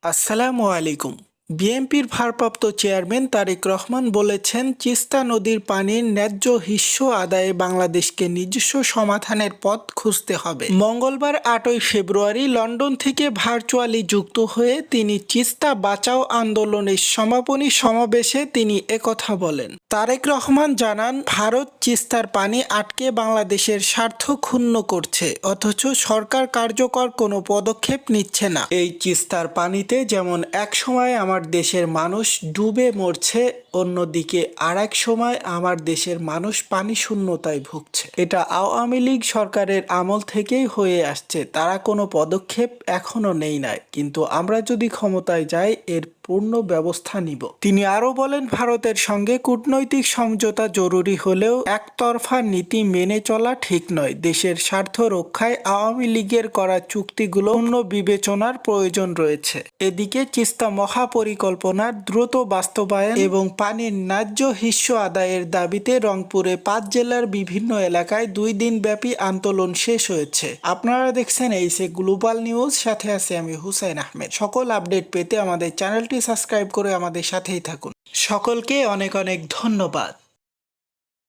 আসসালামু আলাইকুম। বিএনপির ভারপ্রাপ্ত চেয়ারম্যান তারেক রহমান বলেছেন, তিস্তা নদীর পানির ন্যায্য হিস্য আদায়ে বাংলাদেশকে নিজস্ব সমাধানের পথ খুঁজতে হবে। মঙ্গলবার ৮ই ফেব্রুয়ারি লন্ডন থেকে ভার্চুয়ালি যুক্ত হয়ে তিনি তিস্তা বাঁচাও আন্দোলনের সমাপনী সমাবেশে তিনি একথা বলেন। তারেক রহমান জানান, ভারত তিস্তার পানি আটকে বাংলাদেশের স্বার্থ ক্ষুণ্ণ করছে, অথচ সরকার কার্যকর কোনো পদক্ষেপ নিচ্ছে না। এই তিস্তার পানিতে যেমন এক সময় আমার দেশের মানুষ ডুবে মরছে, অন্যদিকে আর এক সময় আমার দেশের মানুষ পানি শূন্যতায় ভুগছে। এটা আওয়ামী লীগ সরকারের আমল থেকেই হয়ে আসছে, তারা কোনো পদক্ষেপ এখনো নেই নাই, কিন্তু আমরা যদি ক্ষমতায় যাই এর পূর্ণ ব্যবস্থা নিব। তিনি আরো বলেন, ভারতের সঙ্গে কূটনৈতিক সমঝোতা জরুরি হলেও একতরফা নীতি মেনে চলা ঠিক নয়। দেশের স্বার্থ রক্ষায় আওয়ামী লীগের করা চুক্তিগুলো পূর্ণ বিবেচনার প্রয়োজন রয়েছে। এদিকে তিস্তা মহাপরিকল্পনার দ্রুত বাস্তবায়ন এবং পানির ন্যায্য হিস্য আদায়ের দাবিতে রংপুরে 5 জেলার বিভিন্ন এলাকায় 2 দিন ব্যাপী আন্দোলন শেষ হয়েছে। আপনারা দেখছেন এইসে গ্লোবাল নিউজ, সাথে আছে আমি হুসাইন আহমেদ। সকল আপডেট পেতে আমাদের চ্যানেলটি সাবস্ক্রাইব করে আমাদের সাথেই থাকুন। সকলকে অনেক অনেক ধন্যবাদ।